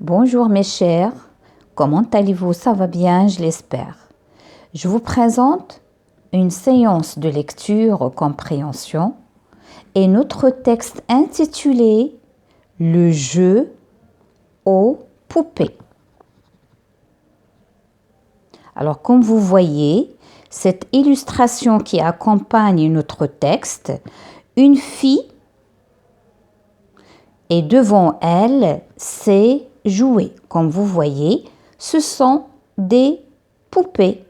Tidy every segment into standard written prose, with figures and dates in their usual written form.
Bonjour mes chers, comment allez-vous? Ça va bien, je l'espère. Je vous présente une séance de lecture-compréhension et notre texte intitulé « Le jeu aux poupées ». Alors comme vous voyez, cette illustration qui accompagne notre texte, une fille et devant elle, c'est jouets. Comme vous voyez, ce sont des poupées.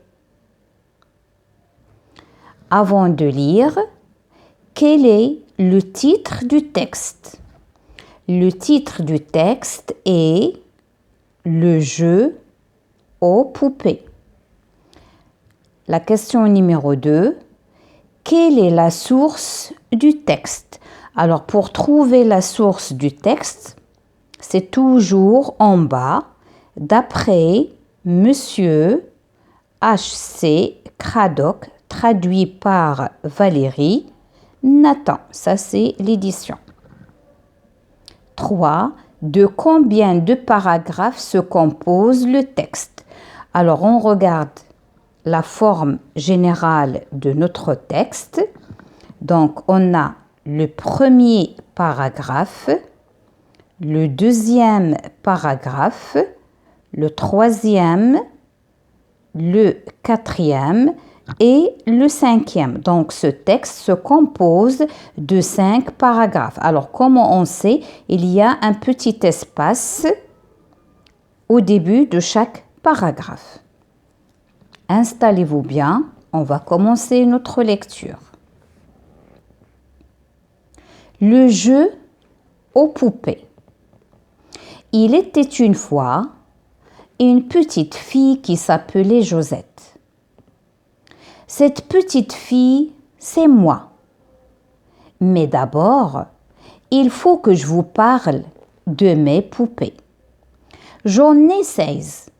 Avant de lire, quel est le titre du texte? Le titre du texte est « Le jeu aux poupées ». La question numéro 2, quelle est la source du texte? Alors, pour trouver la source du texte, c'est toujours en bas, d'après Monsieur H.C. Cradock, traduit par Valérie Nathan. Ça, c'est l'édition. 3. De combien de paragraphes se compose le texte? Alors, on regarde la forme générale de notre texte. Donc, on a le premier paragraphe, le deuxième paragraphe, le troisième, le quatrième et le cinquième. Donc, ce texte se compose de 5 paragraphes. Alors, comment on sait? Il y a un petit espace au début de chaque paragraphe. Installez-vous bien, on va commencer notre lecture. Le jeu aux poupées. Il était une fois une petite fille qui s'appelait Josette. Cette petite fille, c'est moi. Mais d'abord, il faut que je vous parle de mes poupées. J'en ai 16.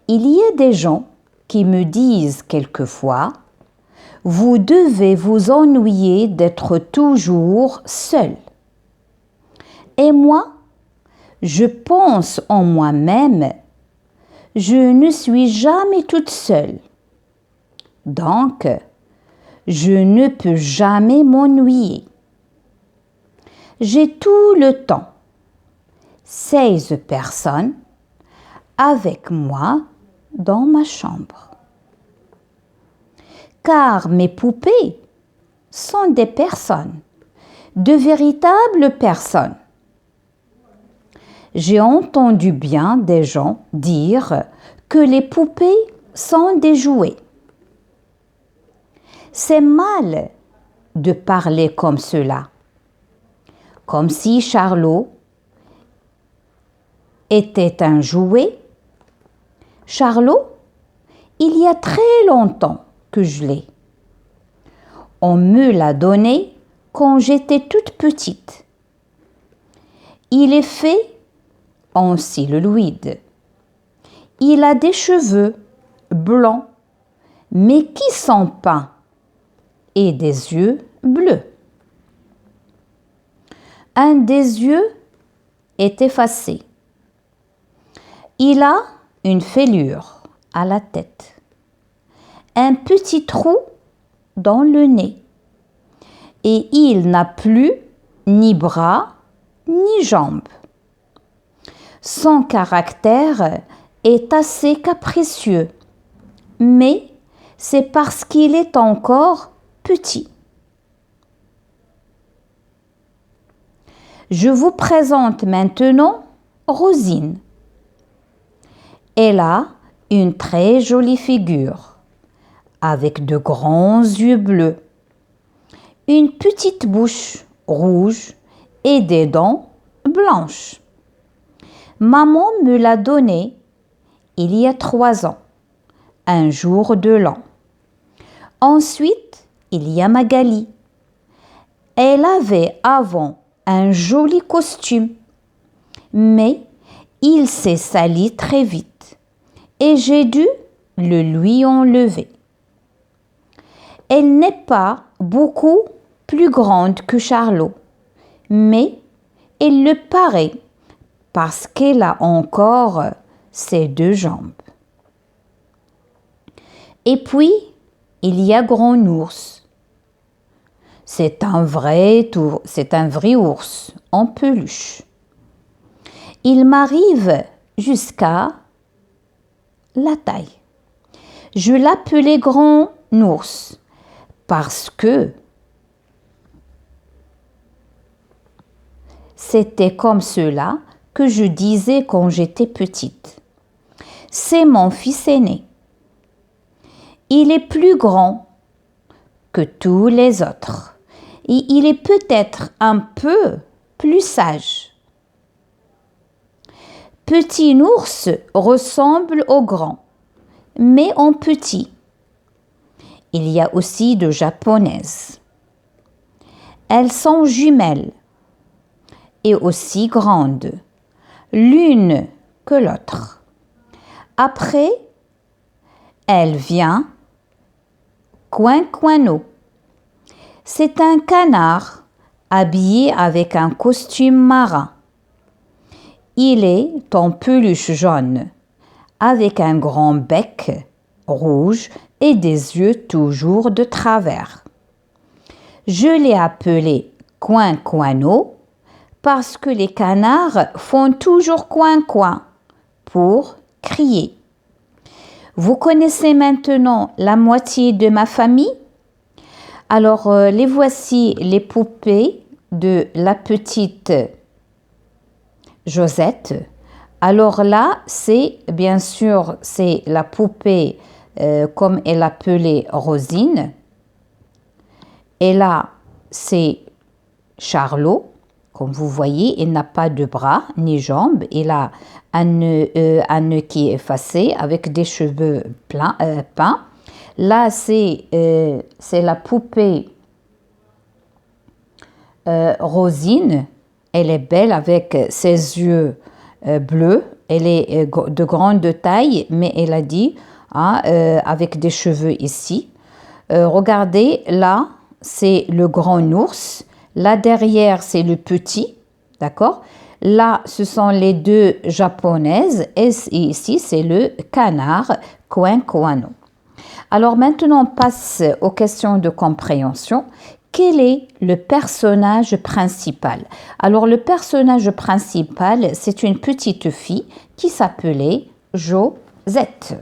Il y a des gens qui me disent quelquefois « Vous devez vous ennuyer d'être toujours seul. » Et moi, je pense en moi-même, je ne suis jamais toute seule. Donc, je ne peux jamais m'ennuyer. J'ai tout le temps, 16 personnes avec moi dans ma chambre. Car mes poupées sont des personnes, de véritables personnes. J'ai entendu bien des gens dire que les poupées sont des jouets. C'est mal de parler comme cela, comme si Charlot était un jouet. Charlot, il y a très longtemps que je l'ai. On me l'a donné quand j'étais toute petite. Il est fait en celluloïd. Il a des cheveux blancs, mais qui sont peints, et des yeux bleus. Un des yeux est effacé. Il a une fêlure à la tête, un petit trou dans le nez, et il n'a plus ni bras ni jambes. Son caractère est assez capricieux, mais c'est parce qu'il est encore petit. Je vous présente maintenant Rosine. Elle a une très jolie figure, avec de grands yeux bleus, une petite bouche rouge et des dents blanches. Maman me l'a donnée il y a 3 ans, un jour de l'an. Ensuite, il y a Magali. Elle avait avant un joli costume, mais il s'est sali très vite et j'ai dû le lui enlever. Elle n'est pas beaucoup plus grande que Charlot, mais elle le paraît parce qu'elle a encore ses deux jambes. Et puis, il y a Grand Ours. C'est un vrai ours en peluche. Il m'arrive jusqu'à la taille. Je l'appelais Grand Ours parce que c'était comme cela que je disais quand j'étais petite. C'est mon fils aîné. Il est plus grand que tous les autres et il est peut-être un peu plus sage. Petit ours ressemble au grand, mais en petit. Il y a aussi de japonaises. Elles sont jumelles et aussi grandes, l'une que l'autre. Après, elle vient Coin-Coineau. C'est un canard habillé avec un costume marin. Il est en peluche jaune, avec un grand bec rouge et des yeux toujours de travers. Je l'ai appelé Coin-Coineau parce que les canards font toujours coin-coin pour crier. Vous connaissez maintenant la moitié de ma famille? Alors, les voici les poupées de la petite Josette. Alors là, c'est bien sûr, c'est la poupée comme elle l'appelait Rosine. Et là, c'est Charlot. Comme vous voyez, il n'a pas de bras ni jambes. Il a un nœud qui est effacé avec des cheveux peints. Là, c'est la poupée Rosine. Elle est belle avec ses yeux bleus. Elle est de grande taille, mais elle a dit, avec des cheveux ici. Regardez, là, c'est le grand ours. Là, derrière, c'est le petit. D'accord? Là, ce sont les deux japonaises. Et ici, c'est le canard Coin-Coineau. Alors maintenant, on passe aux questions de compréhension. Quel est le personnage principal? Alors le personnage principal, c'est une petite fille qui s'appelait Josette.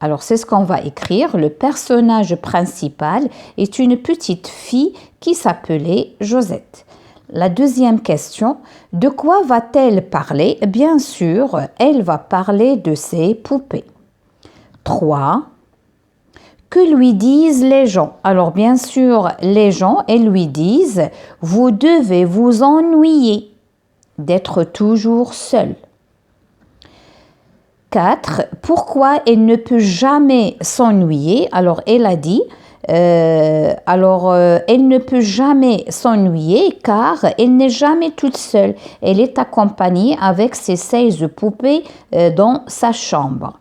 Alors c'est ce qu'on va écrire. Le personnage principal est une petite fille qui s'appelait Josette. La deuxième question, de quoi va-t-elle parler? Bien sûr, elle va parler de ses poupées. 3. Que lui disent les gens? Alors bien sûr, les gens, elles lui disent « Vous devez vous ennuyer d'être toujours seule ». 4. Pourquoi elle ne peut jamais s'ennuyer? Alors elle a dit elle ne peut jamais s'ennuyer car elle n'est jamais toute seule. Elle est accompagnée avec ses 16 poupées dans sa chambre.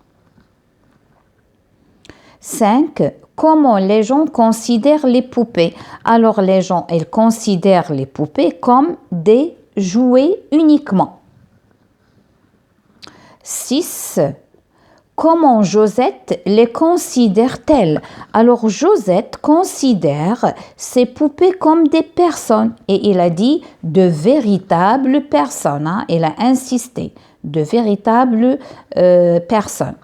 5. Comment les gens considèrent les poupées? Alors les gens, ils considèrent les poupées comme des jouets uniquement. 6. Comment Josette les considère-t-elle? Alors Josette considère ces poupées comme des personnes et il a dit de véritables personnes. Il a insisté, de véritables personnes.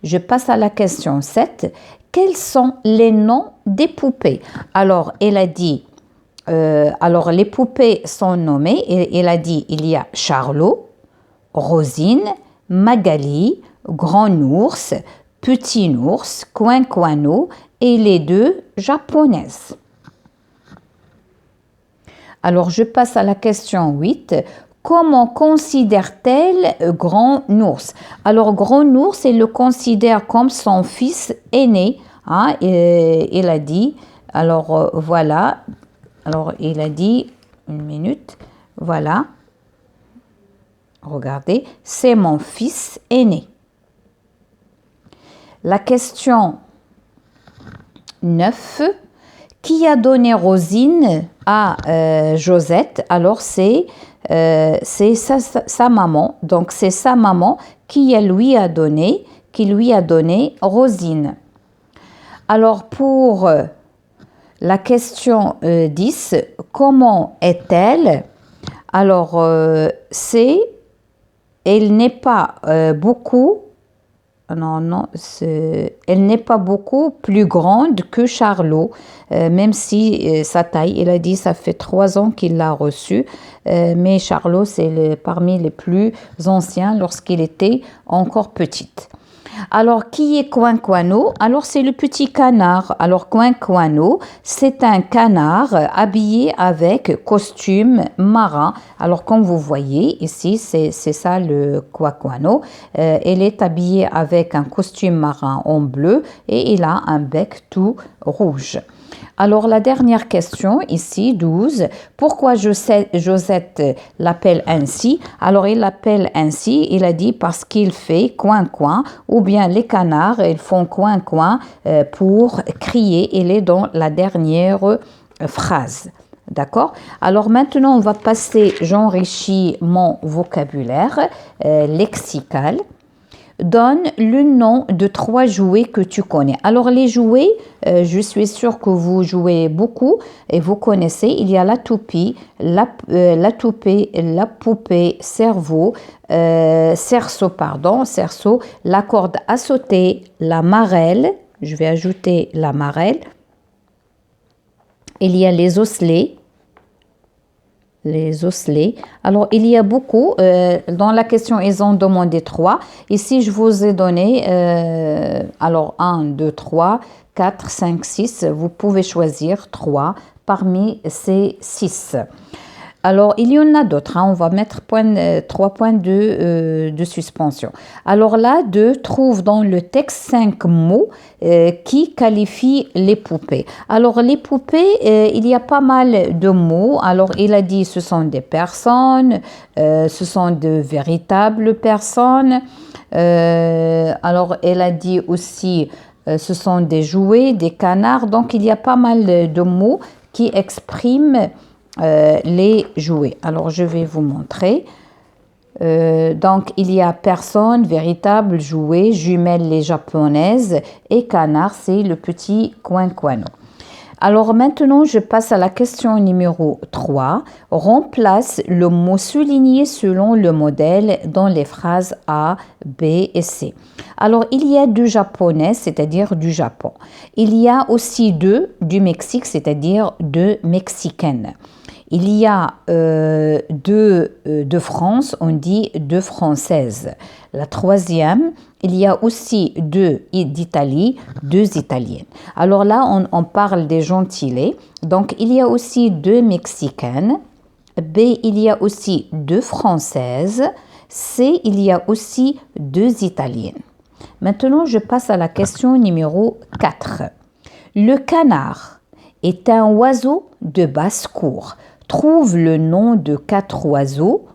Je passe à la question 7. Quels sont les noms des poupées? Alors, elle a dit, alors les poupées sont nommées, et elle a dit, il y a Charlot, Rosine, Magali, Grand Ours, Petit Ours, Coin-Coineau et les deux japonaises. Alors, je passe à la question 8. Comment considère-t-elle Grand Ours? Alors, Grand Ours, elle le considère comme son fils aîné. Il a dit, alors voilà, alors il a dit, une minute, voilà, regardez, c'est mon fils aîné. La question 9. Qui a donné Rosine à Josette? Alors c'est c'est sa maman. Donc, c'est sa maman qui lui a donné Rosine. Alors, pour la question 10, comment est-elle? Alors, elle n'est pas beaucoup, elle n'est pas beaucoup plus grande que Charlot, même si sa taille, il a dit, ça fait 3 ans qu'il l'a reçue, mais Charlot, c'est parmi les plus anciens lorsqu'il était encore petite. Alors, qui est Quinquano? Alors, c'est le petit canard. Alors, Quinquano, c'est un canard habillé avec costume marin. Alors, comme vous voyez ici, c'est ça le Quinquano. Elle est habillée avec un costume marin en bleu et il a un bec tout rouge. Alors, la dernière question, ici, 12. Pourquoi Josette l'appelle ainsi? Alors, il l'appelle ainsi, il a dit parce qu'il fait coin-coin, ou bien les canards, ils font coin-coin pour crier. Il est dans la dernière phrase. D'accord? Alors, maintenant, on va passer, j'enrichis mon vocabulaire lexical. Donne le nom de 3 jouets que tu connais. Alors, les jouets, je suis sûre que vous jouez beaucoup et vous connaissez. Il y a la toupie, la poupée, cerceau, la corde à sauter, la marelle. Je vais ajouter la marelle. Il y a les osselets. Alors, il y a beaucoup. Dans la question, ils ont demandé 3. Ici, je vous ai donné, alors 1, 2, 3, 4, 5, 6. Vous pouvez choisir 3 parmi ces 6. Alors, il y en a d'autres. On va mettre 3 points de suspension. Alors là, 2 trouve dans le texte 5 mots qui qualifient les poupées. Alors, les poupées, il y a pas mal de mots. Alors, il a dit ce sont des personnes, ce sont de véritables personnes. Alors, elle a dit aussi ce sont des jouets, des canards. Donc, il y a pas mal de mots qui expriment les jouets. Alors, je vais vous montrer. Donc, il y a personne, véritable, jouet, jumelles les japonaises et canard, c'est le petit Quinquano. Alors, maintenant, je passe à la question numéro 3. Remplace le mot souligné selon le modèle dans les phrases A, B et C. Alors, il y a du japonais, c'est-à-dire du Japon. Il y a aussi du Mexique, c'est-à-dire de mexicaine. Il y a de France, on dit de française. La troisième, il y a aussi d'Italie, 2 italiennes. Alors là, on parle des gentilés. Donc, il y a aussi 2 mexicaines. B, il y a aussi 2 françaises. C, il y a aussi 2 italiennes. Maintenant, je passe à la question numéro 4. Le canard est un oiseau de basse-cour. Trouve le nom de 4 oiseaux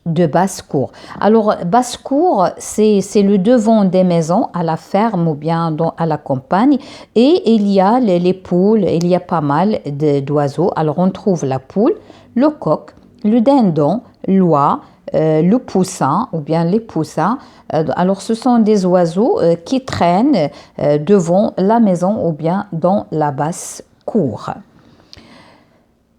de basse-cour. Alors, basse-cour, c'est le devant des maisons, à la ferme ou bien à la campagne. Et il y a les poules, il y a pas mal d'oiseaux. Alors, on trouve la poule, le coq, le dindon, l'oie, le poussin ou bien les poussins. Alors, ce sont des oiseaux qui traînent devant la maison ou bien dans la basse-cour.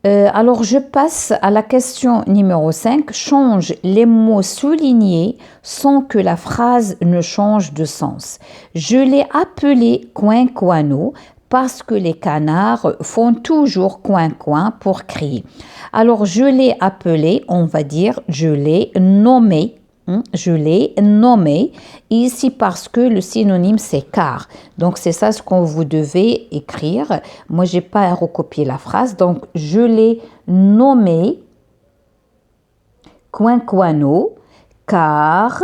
Alors, je passe à la question numéro 5. Change les mots soulignés sans que la phrase ne change de sens. Je l'ai appelé Quinquano parce que les canards font toujours coin-coin pour crier. Alors, je l'ai appelé, on va dire, je l'ai nommé. Je l'ai nommé ici parce que le synonyme c'est car. Donc c'est ça ce qu'on vous devez écrire. Moi j'ai pas recopié la phrase. Donc je l'ai nommé Quinquano car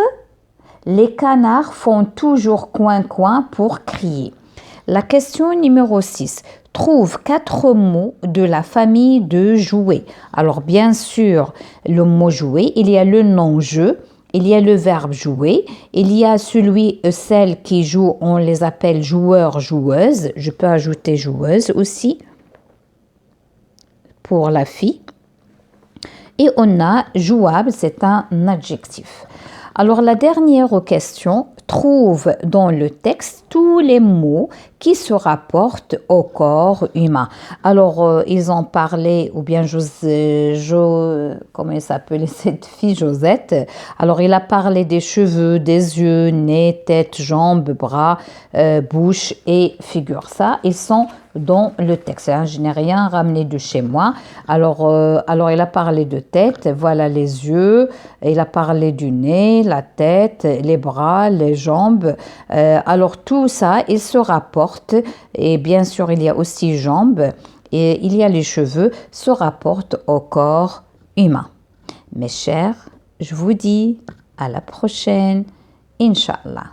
les canards font toujours coin-coin pour crier. La question numéro 6. Trouve 4 mots de la famille de jouets. Alors bien sûr, le mot jouet, il y a le nom jeu. Il y a le verbe jouer, il y a celle qui joue, on les appelle joueurs, joueuses. Je peux ajouter joueuse aussi pour la fille. Et on a jouable, c'est un adjectif. Alors la dernière question trouve dans le texte tous les mots qui se rapportent au corps humain. Alors ils ont parlé, ou bien comment il s'appelait cette fille, Josette. Alors il a parlé des cheveux, des yeux, nez, tête, jambes, bras, bouche et figure. Ça, ils sont dans le texte. Je n'ai rien ramené de chez moi. Alors il a parlé de tête, voilà les yeux, il a parlé du nez, la tête, les bras, les jambes. Alors tout ça, il se rapporte, et bien sûr il y a aussi jambes, et il y a les cheveux, se rapportent au corps humain. Mes chers, je vous dis à la prochaine, Inch'Allah.